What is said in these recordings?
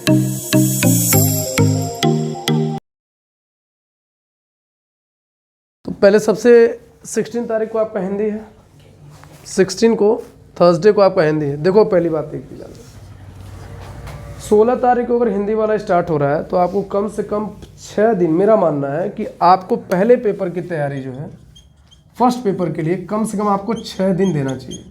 तो पहले सबसे 16 तारीख को आपका हिंदी है, 16 को थर्सडे को आपका हिंदी है। देखो पहली बात एक की जाए, 16 तारीख को अगर हिंदी वाला स्टार्ट हो रहा है तो आपको कम से कम 6 दिन, मेरा मानना है कि आपको पहले पेपर की तैयारी जो है फर्स्ट पेपर के लिए कम से कम आपको 6 दिन देना चाहिए।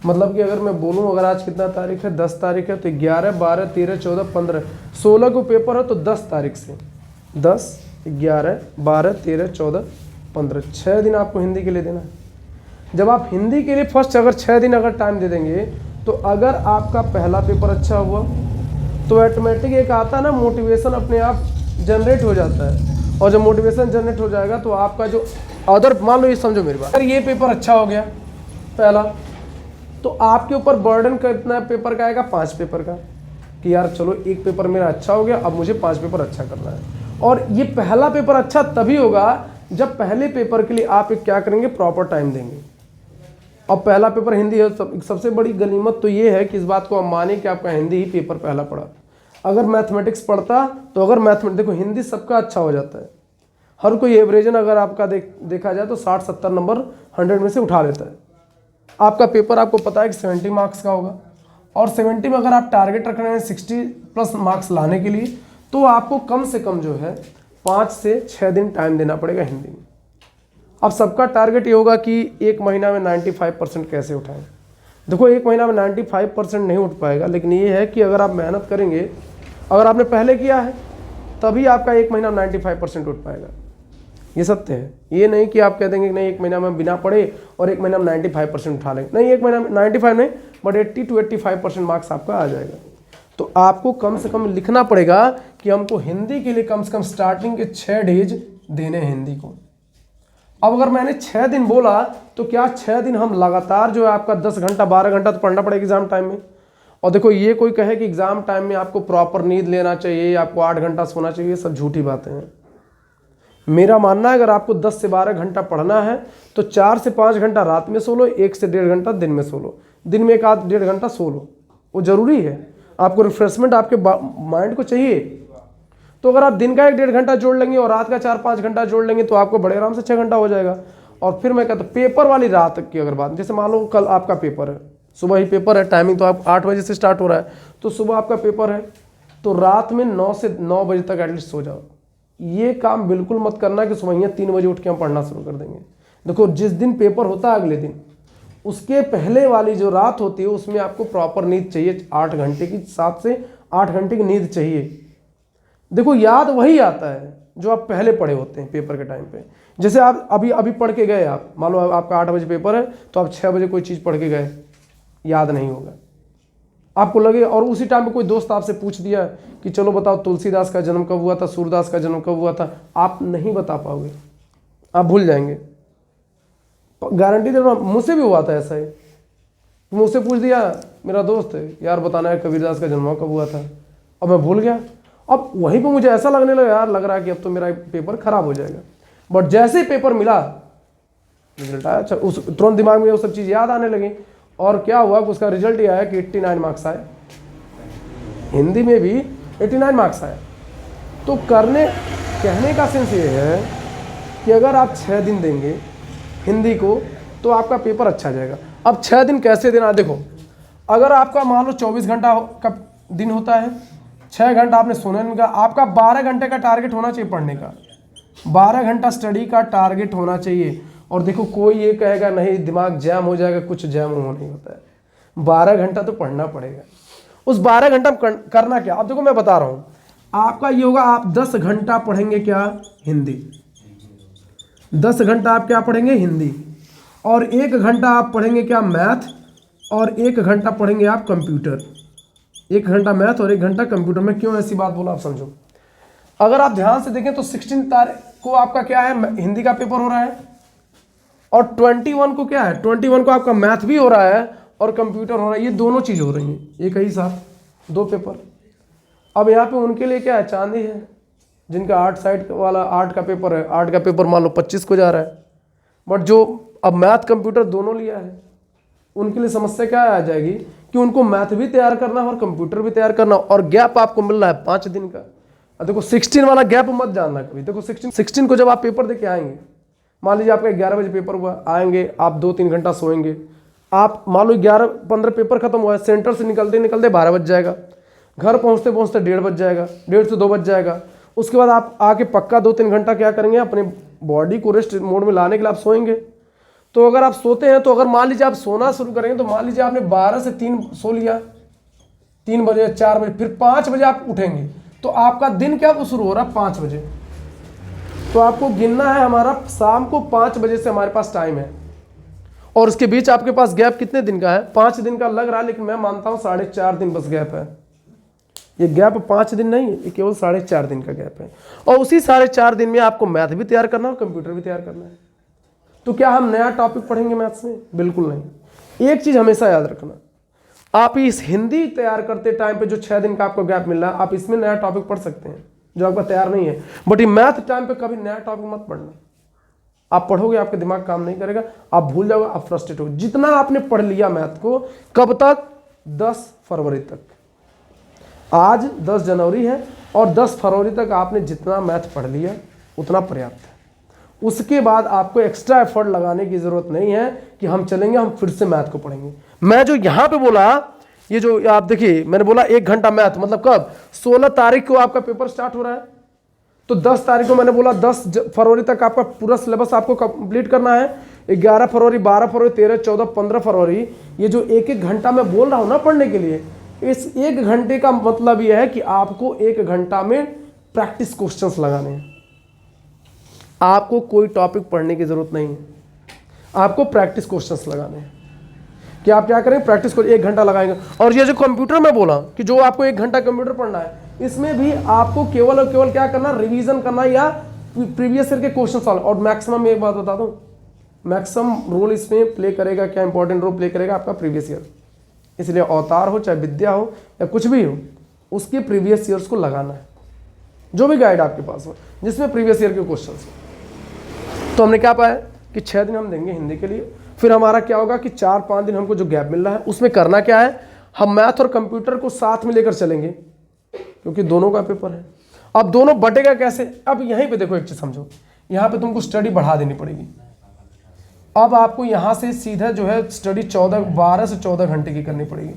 मतलब कि अगर मैं बोलूं, अगर आज कितना तारीख है, 10 तारीख है, तो 11, 12, 13, 14, 15, 16 को पेपर है तो 10 तारीख से 10, 11, 12, 13, 14, 15 6 दिन आपको हिंदी के लिए देना है। जब आप हिंदी के लिए फर्स्ट अगर 6 दिन अगर टाइम दे देंगे तो अगर आपका पहला पेपर अच्छा हुआ तो ऑटोमेटिक एक आता है ना मोटिवेशन, अपने आप जनरेट हो जाता है। और जब मोटिवेशन जनरेट हो जाएगा तो आपका जो अदर, मान लो ये समझो मेरी बात, अगर ये पेपर अच्छा हो गया पहला, तो आपके ऊपर बर्डन कितना पेपर का आएगा, 5 पेपर का, कि यार चलो एक पेपर मेरा अच्छा हो गया, अब मुझे 5 पेपर अच्छा करना है। और ये पहला पेपर अच्छा तभी होगा जब पहले पेपर के लिए आप एक क्या करेंगे, प्रॉपर टाइम देंगे। अब पहला पेपर हिंदी है, सबसे बड़ी गनीमत तो ये है कि इस बात को हम माने कि आपका हिंदी ही पेपर पहला पड़ा। अगर मैथमेटिक्स पढ़ता तो अगर मैथमेटिक्स, देखो हिंदी सबका अच्छा हो जाता है, हर कोई एवरेजन अगर आपका देखा जाए तो 60-70 नंबर 100 में से उठा लेता है। आपका पेपर आपको पता है कि 70 मार्क्स का होगा, और 70 में अगर आप टारगेट रख रहे हैं 60+ मार्क्स लाने के लिए, तो आपको कम से कम जो है 5 से 6 दिन टाइम देना पड़ेगा हिंदी में। अब सबका टारगेट ये होगा कि एक महीना में 95% कैसे उठाएं। देखो एक महीना में 95% नहीं उठ पाएगा, लेकिन ये है कि अगर आप मेहनत करेंगे, अगर आपने पहले किया है तभी आपका एक महीना में 95% उठ पाएगा। ये सत्य है, ये नहीं कि आप कह देंगे कि नहीं एक महीना में बिना पढ़े और एक महीना में 95% उठा लेंगे। नहीं, एक महीना में 95 नहीं बट 80 to 85% मार्क्स आपका आ जाएगा। तो आपको कम से कम लिखना पड़ेगा कि हमको हिंदी के लिए कम से कम स्टार्टिंग के 6 डेज देने हैं हिंदी को। अब अगर मैंने 6 दिन बोला तो क्या 6 दिन हम लगातार जो है आपका 10 घंटा 12 घंटा तो पढ़ना पड़ेगा एग्जाम टाइम में। और देखो ये कोई कहे कि एग्जाम टाइम में आपको प्रॉपर नींद लेना चाहिए, आपको 8 घंटा सोना चाहिए, सब झूठी बातें हैं। मेरा मानना है अगर आपको 10 से 12 घंटा पढ़ना है तो 4 से 5 घंटा रात में सो लो, 1 से 1.5 घंटा दिन में सो लो, दिन में 1-1.5 घंटा सो लो, वो ज़रूरी है। आपको रिफ्रेशमेंट आपके माइंड को चाहिए। तो अगर आप दिन का 1-1.5 घंटा जोड़ लेंगे और रात का 4-5 घंटा जोड़ लेंगे तो आपको बड़े आराम से 6 घंटा हो जाएगा। और फिर मैं कहता पेपर वाली रात की अगर बात, जैसे मान लो कल आपका पेपर है, सुबह ही पेपर है, टाइमिंग तो आप 8 बजे से स्टार्ट हो रहा है, तो सुबह आपका पेपर है तो रात में 9 से 9 बजे तक एटलीस्ट सो जाओ। ये काम बिल्कुल मत करना कि सुबह 3 बजे उठ के हम पढ़ना शुरू कर देंगे। देखो जिस दिन पेपर होता है अगले दिन, उसके पहले वाली जो रात होती है उसमें आपको प्रॉपर नींद चाहिए, 8 घंटे की, 7 से 8 घंटे की नींद चाहिए। देखो याद वही आता है जो आप पहले पढ़े होते हैं पेपर के टाइम पे। जैसे आप अभी पढ़ के गए, आप मान लो आपका 8 बजे पेपर है तो आप 6 बजे कोई चीज़ पढ़ के गए, याद नहीं होगा आपको लगे। और उसी टाइम पे कोई दोस्त आपसे पूछ दिया कि चलो बताओ तुलसीदास का जन्म कब हुआ था, सूरदास का जन्म कब हुआ था, आप नहीं बता पाओगे, आप भूल जाएंगे, गारंटी दे रहा हूं। मुझसे भी हुआ था ऐसा ही, मुझसे पूछ दिया मेरा दोस्त है, यार बताना है कबीरदास का जन्म कब हुआ था, अब मैं भूल गया। अब वहीं पे मुझे ऐसा लगने लगा, यार लग रहा है कि अब तो मेरा पेपर खराब हो जाएगा। बट जैसे ही पेपर मिला, रिजल्ट आया, अच्छा उस तुरंत दिमाग में वो सब चीज़ याद आने लगी। और क्या हुआ कि उसका रिजल्ट ये आया कि 89 मार्क्स आए, हिंदी में भी 89 मार्क्स आए। तो कहने का सेंस ये है कि अगर आप 6 दिन देंगे हिंदी को तो आपका पेपर अच्छा जाएगा। अब 6 दिन कैसे देना, देखो अगर आपका मान लो 24 घंटा का दिन होता है, 6 घंटा आपने सोने का, आपका 12 घंटे का टारगेट होना चाहिए पढ़ने का, 12 घंटा स्टडी का टारगेट होना चाहिए। और देखो कोई ये कहेगा नहीं दिमाग जैम हो जाएगा, कुछ जैम नहीं होता है, 12 घंटा तो पढ़ना पड़ेगा। उस 12 घंटा करना क्या, अब देखो मैं बता रहा हूँ, आपका ये होगा आप 10 घंटा पढ़ेंगे क्या, हिंदी, 10 घंटा आप क्या पढ़ेंगे, हिंदी, और 1 घंटा आप पढ़ेंगे क्या, मैथ, और 1 घंटा पढ़ेंगे आप कंप्यूटर। 1 घंटा मैथ और 1 घंटा कंप्यूटर में। क्यों ऐसी बात बोला आप समझो। अगर आप ध्यान से देखें तो 16 तारीख को आपका क्या है, हिंदी का पेपर हो रहा है, और 21 को क्या है, 21 को आपका मैथ भी हो रहा है और कंप्यूटर हो रहा है। ये दोनों चीज़ हो रही हैं एक ही साथ, 2 पेपर। अब यहाँ पे उनके लिए क्या है, चांदी है, जिनका आर्ट साइड वाला आर्ट का पेपर है, आर्ट का पेपर मान लो 25 को जा रहा है, बट जो अब मैथ कंप्यूटर दोनों लिया है उनके लिए समस्या क्या आ जाएगी कि उनको मैथ भी तैयार करना है और कंप्यूटर भी तैयार करना, और गैप आपको मिल रहा है 5 दिन का। अब देखो 16 वाला गैप मत जानना कभी। देखो 16 को जब आप पेपर दे के आएंगे, मान लीजिए आपका 11 बजे पेपर हुआ, आएंगे आप 2-3 घंटा सोएंगे, आप मान लो 11-15 पेपर खत्म हुआ है, सेंटर से निकलते निकलते 12 बज जाएगा, घर पहुंचते पहुंचते 1:30 बज जाएगा, 1:30 से 2 बज जाएगा। उसके बाद आप आके पक्का 2-3 घंटा क्या करेंगे, अपने बॉडी को रेस्ट मोड में लाने के लिए आप सोएंगे। तो अगर आप सोते हैं, तो अगर मान लीजिए आप सोना शुरू करेंगे, तो मान लीजिए आपने 12 से 3 सो लिया, 3 बजे 4 बजे, फिर 5 बजे आप उठेंगे, तो आपका दिन क्या शुरू हो रहा है 5 बजे। तो आपको गिनना है, हमारा शाम को 5 बजे से हमारे पास टाइम है, और उसके बीच आपके पास गैप कितने दिन का है, 5 दिन का लग रहा है, लेकिन मैं मानता हूं 4.5 दिन बस गैप है। ये गैप 5 दिन नहीं है, ये केवल 4.5 दिन का गैप है। और उसी 4.5 दिन में आपको मैथ भी तैयार करना है और कंप्यूटर भी तैयार करना है। तो क्या हम नया टॉपिक पढ़ेंगे मैथ्स में? बिल्कुल नहीं। एक चीज हमेशा याद रखना, आप इस हिंदी तैयार करते टाइम पे जो 6 दिन का आपको गैप मिल रहा है, आप इसमें नया टॉपिक पढ़ सकते हैं जो आपका तैयार नहीं है, बट ये मैथ टाइम पे कभी नया टॉपिक मत पढ़ना। आप पढ़ोगे, आपका दिमाग काम नहीं करेगा, आप भूल जाओगे, आप फ्रस्ट्रेट हो। जितना आपने पढ़ लिया मैथ को, कब तक? 10 फरवरी तक। आज 10 जनवरी है, और 10 फरवरी तक आपने जितना मैथ पढ़ लिया उतना पर्याप्त है। उसके बाद आपको एक्स्ट्रा एफर्ट लगाने की जरूरत नहीं है कि हम चलेंगे, हम फिर से मैथ को पढ़ेंगे। मैं जो यहां पे बोला, ये जो आप देखिए, मैंने बोला 1 घंटा मैथ, मतलब कब? 16 तारीख को आपका पेपर स्टार्ट हो रहा है, तो 10 तारीख को मैंने बोला 10 फरवरी तक आपका पूरा सिलेबस आपको कंप्लीट करना है। 11 फरवरी, 12 फरवरी, 13, 14, 15 फरवरी, ये जो 1-1 घंटा मैं बोल रहा हूं ना पढ़ने के लिए, इस 1 घंटे का मतलब यह है कि आपको 1 घंटा में प्रैक्टिस क्वेश्चंस लगाने हैं। आपको कोई टॉपिक पढ़ने की जरूरत नहीं है, आपको प्रैक्टिस क्वेश्चंस लगाने हैं। कि आप क्या करें, प्रैक्टिस को 1 घंटा लगाएंगे। और ये जो कंप्यूटर में बोला कि जो आपको 1 घंटा कंप्यूटर पढ़ना है, इसमें भी आपको केवल और केवल क्या करना, रिवीजन करना या प्रीवियस ईयर के क्वेश्चन सॉल्व। और मैक्सिमम एक बात बता दूं, मैक्सिमम रोल इसमें प्ले करेगा, क्या इंपॉर्टेंट रोल प्ले करेगा आपका प्रीवियस ईयर। इसलिए अवतार हो, चाहे विद्या हो या कुछ भी हो, उसके प्रीवियस ईयर्स को लगाना है, जो भी गाइड आपके पास हो जिसमें प्रीवियस ईयर के क्वेश्चन हो। तो हमने क्या पाया कि 6 दिन हम देंगे हिंदी के लिए। फिर हमारा क्या होगा कि 4-5 दिन हमको जो गैप मिल रहा है, उसमें करना क्या है, हम मैथ और कंप्यूटर को साथ में लेकर चलेंगे, क्योंकि दोनों का पेपर है। अब दोनों बटेगा कैसे? अब यहीं पे देखो, एक चीज समझो, यहाँ पे तुमको स्टडी बढ़ा देनी पड़ेगी। अब आपको यहाँ से सीधा जो है स्टडी 12 से 14 घंटे की करनी पड़ेगी।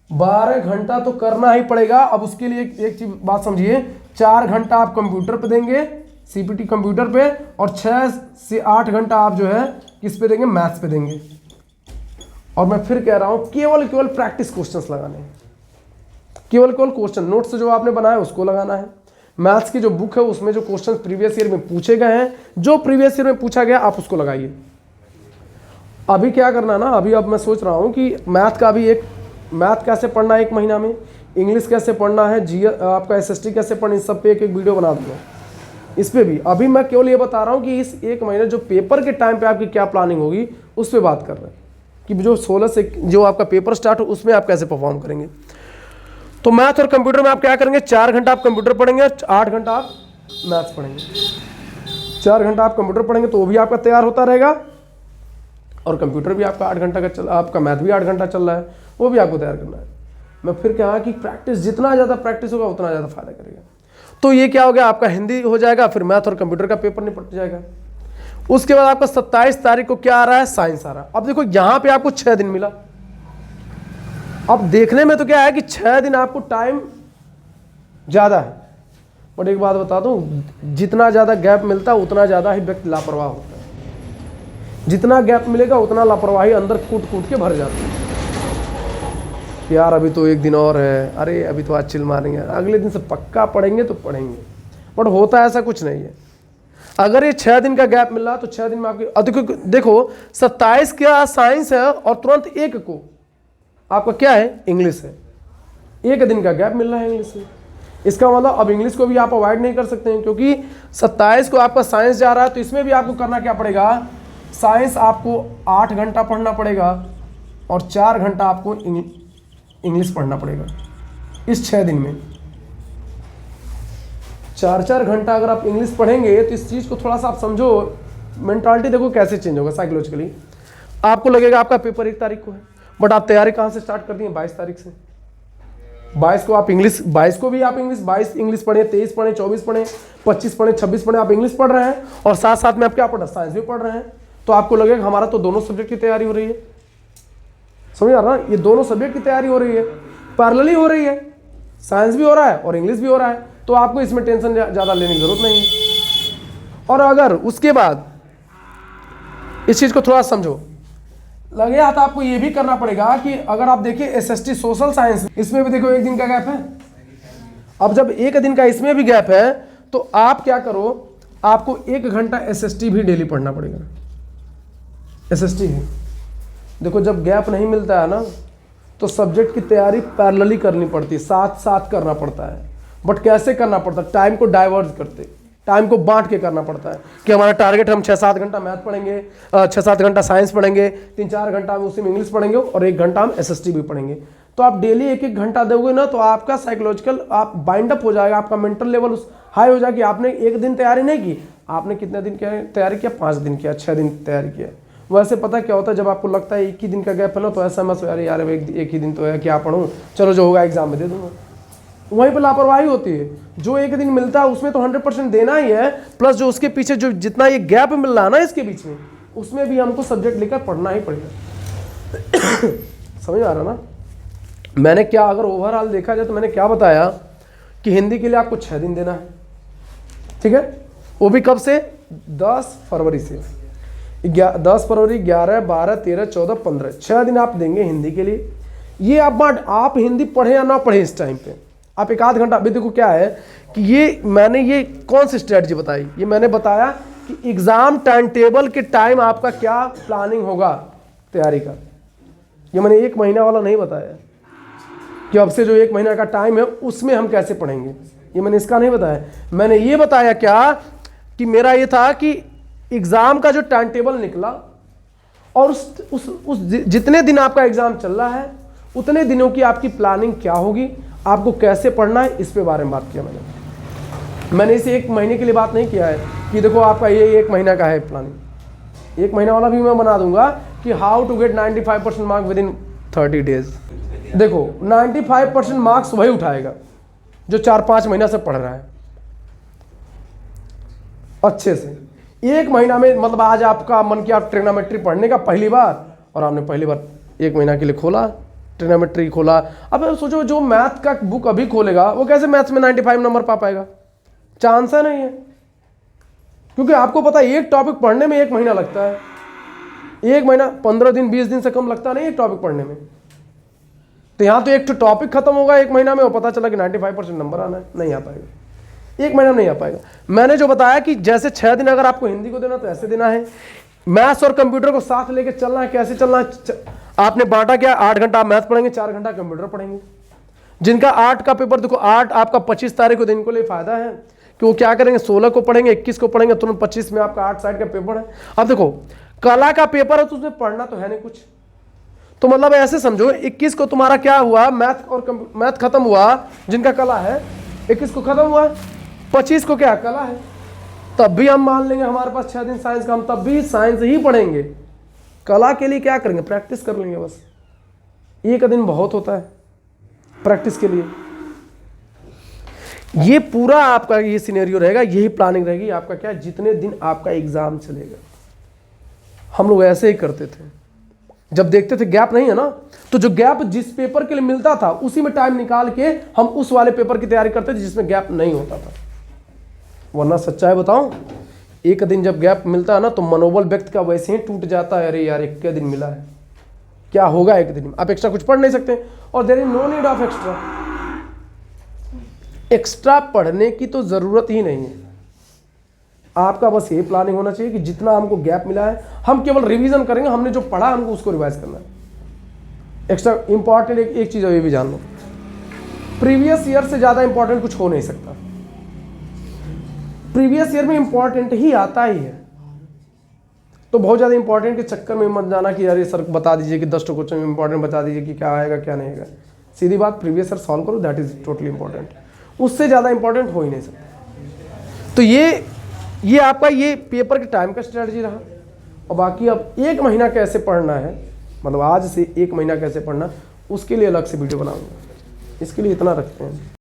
12 घंटा तो करना ही पड़ेगा। अब उसके लिए एक चीज बात समझिए, 4 घंटा आप कंप्यूटर पे देंगे, सीपीटी कंप्यूटर पे, और 6 से 8 घंटा आप जो है किस पे देंगे, मैथ्स पे देंगे। और मैं फिर कह रहा हूं, केवल प्रैक्टिस क्वेश्चंस लगाने हैं, केवल क्वेश्चन नोट्स जो आपने बनाया उसको लगाना है। मैथ्स की जो बुक है उसमें जो क्वेश्चन प्रीवियस ईयर में पूछे गए हैं, जो प्रीवियस ईयर में पूछा गया आप उसको लगाइए। अभी क्या करना ना, अभी अब मैं सोच रहा हूं कि मैथ का भी मैथ कैसे पढ़ना है 1 महीना में, इंग्लिश कैसे पढ़ना है, आपका एसएसटी कैसे पढ़ना, इस सब पे एक वीडियो बना दूंगा। इस पे भी अभी मैं केवल ये बता रहा हूँ कि इस 1 महीने जो पेपर के टाइम पे आपकी क्या प्लानिंग होगी, उस पर बात कर रहे हैं कि जो 16 से जो आपका पेपर स्टार्ट हो उसमें आप कैसे परफॉर्म करेंगे। तो मैथ और कंप्यूटर में आप क्या करेंगे, 4 घंटा आप कंप्यूटर पढ़ेंगे, 8 घंटा आप मैथ्स पढ़ेंगे। 4 घंटा आप कंप्यूटर पढ़ेंगे तो वो भी आपका तैयार होता रहेगा, और कंप्यूटर भी आपका 8 घंटा का आपका मैथ भी 8 घंटा चल रहा है, वो भी आपको तैयार करना है। मैं फिर कहा कि प्रैक्टिस, जितना ज़्यादा प्रैक्टिस होगा उतना ज़्यादा फायदा करेगा। तो ये क्या हो गया, आपका हिंदी हो जाएगा, फिर मैथ और कंप्यूटर का पेपर निपट जाएगा। उसके बाद आपका 27 तारीख को क्या आ रहा है, साइंस आ रहा है। अब देखो यहाँ पे आपको 6 दिन मिला। अब देखने में तो क्या है कि 6 दिन आपको टाइम ज़्यादा है, बट एक बात बता दूं, जितना ज़्यादा गैप मिलता है उतना ज़्यादा ही व्यक्ति लापरवाह होता है। जितना गैप मिलेगा उतना लापरवाही अंदर कूट कूट के भर जाती है। यार अभी तो 1 दिन और है, अरे अभी तो आज चिल मारेंगे, अगले दिन से पक्का पढ़ेंगे तो पढ़ेंगे, बट होता ऐसा कुछ नहीं है। अगर ये 6 दिन का गैप मिल रहा तो 6 दिन में आपकी देखो 27 का साइंस है और तुरंत 1 को आपका क्या है, इंग्लिश है। 1 दिन का गैप मिल रहा है इंग्लिश में। इसका मतलब अब इंग्लिश को भी आप अवॉइड नहीं कर सकते हैं, क्योंकि 27 को आपका साइंस जा रहा है, तो इसमें भी आपको करना क्या पड़ेगा, साइंस आपको 8 घंटा पढ़ना पड़ेगा और 4 घंटा आपको इंग्लिश पढ़ना पड़ेगा इस 6 दिन में। 4-4 घंटा अगर आप इंग्लिश पढ़ेंगे तो इस चीज़ को थोड़ा सा आप समझो, मेंटालिटी देखो कैसे चेंज होगा साइकोलॉजिकली। आपको लगेगा आपका पेपर 1 तारीख को है, बट आप तैयारी कहाँ से स्टार्ट कर दी है? 22 तारीख से। 22 को आप इंग्लिश, 22 को भी आप इंग्लिश, 22 इंग्लिश पढ़े, 23 पढ़े, 24 पढ़े, 25 पढ़े, 26 पढ़े, आप इंग्लिश पढ़ रहे हैं और साथ साथ में आप क्या पढ़ रहे हैं? साइंस भी पढ़ रहे हैं। तो आपको लगेगा हमारा तो दोनों सब्जेक्ट की तैयारी हो रही है। समझ आ रहा है? ये दोनों सब्जेक्ट की तैयारी हो रही है, पैरेलली हो रही है, साइंस भी हो रहा है और इंग्लिश भी हो रहा है। तो आपको इसमें टेंशन ज़्यादा लेने की जरूरत नहीं है। और अगर उसके बाद इस चीज़ को थोड़ा समझो, लगे हाथ आपको ये भी करना पड़ेगा कि अगर आप देखिए एसएसटी सोशल साइंस, इसमें भी देखो 1 दिन का गैप है। अब जब 1 दिन का इसमें भी गैप है तो आप क्या करो, आपको 1 घंटा एसएसटी भी डेली पढ़ना पड़ेगा। एसएसटी भी देखो, जब गैप नहीं मिलता है ना तो सब्जेक्ट की तैयारी पैरेलली करनी पड़ती है, साथ साथ करना पड़ता है। बट कैसे करना पड़ता है? टाइम को डाइवर्ट करते, टाइम को बांट के करना पड़ता है कि हमारा टारगेट, हम 6-7 घंटा मैथ पढ़ेंगे, 6-7 घंटा साइंस पढ़ेंगे, 3-4 घंटा हम उसी में इंग्लिश पढ़ेंगे और 1 घंटा हम एसएसटी भी पढ़ेंगे। तो आप डेली 1-1 घंटा दोगे ना तो आपका साइकोलॉजिकल आप बाइंड अप हो जाएगा, आपका मेंटल लेवल हाई हो जाएगा कि आपने 1 दिन तैयारी नहीं की, आपने कितने दिन तैयारी किया? 5 दिन किया, 6 दिन तैयारी किया। वैसे पता क्या होता है, जब आपको लगता है 1 ही दिन का गैप है ना तो ऐसा मत यार यार 1 ही दिन तो है, क्या पढ़ूँ, चलो जो होगा एग्जाम में दे दूंगा। वहीं पर लापरवाही होती है। जो 1 दिन मिलता है उसमें तो 100% देना ही है, प्लस जो उसके पीछे जो जितना ये गैप मिल रहा है ना इसके बीच में, उसमें भी हमको सब्जेक्ट लेकर पढ़ना ही पड़ेगा। समझ आ रहा ना? मैंने क्या, अगर ओवरऑल देखा जाए तो मैंने क्या बताया कि हिंदी के लिए आपको 6 दिन देना है, ठीक है? वो भी कब से? 10 फरवरी से। 10 फरवरी, 11, 12, 13, 14, 15, 6 दिन आप देंगे हिंदी के लिए। ये आप हिंदी पढ़े या ना पढ़े इस टाइम पे आप 1 आध घंटा, अभी देखो क्या है कि ये मैंने ये कौन सी स्ट्रेटजी बताई, ये मैंने बताया कि एग्जाम टाइम टेबल के टाइम आपका क्या प्लानिंग होगा तैयारी का। ये मैंने 1 महीना वाला नहीं बताया कि अब से जो 1 महीना का टाइम है उसमें हम कैसे पढ़ेंगे, ये मैंने इसका नहीं बताया। मैंने ये बताया क्या कि मेरा ये था कि एग्जाम का जो टाइम टेबल निकला और उस जितने दिन आपका एग्जाम चल रहा है उतने दिनों की आपकी प्लानिंग क्या होगी, आपको कैसे पढ़ना है, इस पे बारे में बात किया मैंने इसे 1 महीने के लिए बात नहीं किया है कि देखो आपका ये 1 महीना का है प्लानिंग। 1 महीना वाला भी मैं बना दूंगा कि how to get 95% mark within 30 days. देखो 95% मार्क्स वही उठाएगा जो 4-5 महीना से पढ़ रहा है अच्छे से। 1 महीना में मतलब आज आपका मन किया आप ट्रिग्नोमेट्री पढ़ने का पहली बार, और आपने पहली बार 1 महीना के लिए खोला ट्रिग्नोमेट्री खोला। अब सोचो जो मैथ का बुक अभी खोलेगा वो कैसे मैथ्स में 95 नंबर पा पाएगा? चांस है नहीं है, क्योंकि आपको पता है एक टॉपिक पढ़ने में 1 महीना लगता है। 1 महीना 15 दिन 20 दिन से कम लगता नहीं एक टॉपिक पढ़ने में। तो यहाँ तो एक टॉपिक खत्म होगा 1 महीना में और पता चला कि 95% नंबर आना है, नहीं आ पाएगा। 1 महीना में नहीं आ पाएगा। मैंने जो बताया कि जैसे 6 दिन अगर आपको हिंदी को देना तो ऐसे देना है, मैथ्स और कंप्यूटर को साथ लेके चलना है। कैसे चलना है? आपने बांटा क्या? 8 घंटा मैथ पढ़ेंगे, 4 घंटा कंप्यूटर पढ़ेंगे। जिनका 8 का पेपर, देखो 8 आपका 25 तारीख को दिन को लिए फायदा है कि वो क्या करेंगे, 16 को पढ़ेंगे, 21 को पढ़ेंगे, तुरंत 25 में आपका 8 साइड का पेपर है। अब देखो कला का पेपर है तो उसमें पढ़ना तो है नहीं कुछ, तो मतलब ऐसे समझो 21 को तुम्हारा क्या हुआ, मैथ खत्म हुआ जिनका कला है, 21 को खत्म हुआ, 25 को क्या कला है, तब भी हम मान लेंगे हमारे पास 6 दिन साइंस का, हम तब भी साइंस ही पढ़ेंगे। कला के लिए क्या करेंगे? प्रैक्टिस कर लेंगे बस। 1 दिन बहुत होता है प्रैक्टिस के लिए। ये पूरा आपका ये सिनेरियो रहेगा, यही प्लानिंग रहेगी आपका। क्या जितने दिन आपका एग्जाम चलेगा, हम लोग ऐसे ही करते थे। जब देखते थे गैप नहीं है ना, तो जो गैप जिस पेपर के लिए मिलता था उसी में टाइम निकाल के हम उस वाले पेपर की तैयारी करते थे जिसमें गैप नहीं होता था। वरना सच्चाई बताऊं, 1 दिन जब गैप मिलता है ना तो मनोबल व्यक्ति का वैसे ही टूट जाता है। अरे यार 1 दिन मिला है, क्या होगा 1 दिन में? आप एक्स्ट्रा कुछ पढ़ नहीं सकते, और there is no need of extra पढ़ने की तो जरूरत ही नहीं है। आपका बस ये प्लानिंग होना चाहिए कि जितना हमको गैप मिला है हम केवल रिवीजन करेंगे, हमने जो पढ़ा हमको उसको रिवाइज करना है। एक्स्ट्रा इंपॉर्टेंट एक चीज ये भी जान लो, प्रीवियस ईयर से ज्यादा इंपॉर्टेंट कुछ हो नहीं सकता। प्रीवियस ईयर में इंपॉर्टेंट ही आता ही है, तो बहुत ज़्यादा इंपॉर्टेंट के चक्कर में मत जाना कि यार सर बता दीजिए कि 10 क्वेश्चन में इंपॉर्टेंट बता दीजिए कि क्या आएगा क्या नहीं आएगा। सीधी बात, प्रीवियस ईयर सॉल्व करो, दैट इज टोटली इंपॉर्टेंट। उससे ज़्यादा इंपॉर्टेंट हो ही नहीं सकता। तो ये आपका ये पेपर के टाइम का स्ट्रेटजी रहा। और बाकी अब 1 महीना कैसे पढ़ना है मतलब आज से 1 महीना कैसे पढ़ना, उसके लिए अलग से वीडियो बनाऊंगा। इसके लिए इतना रखते हैं।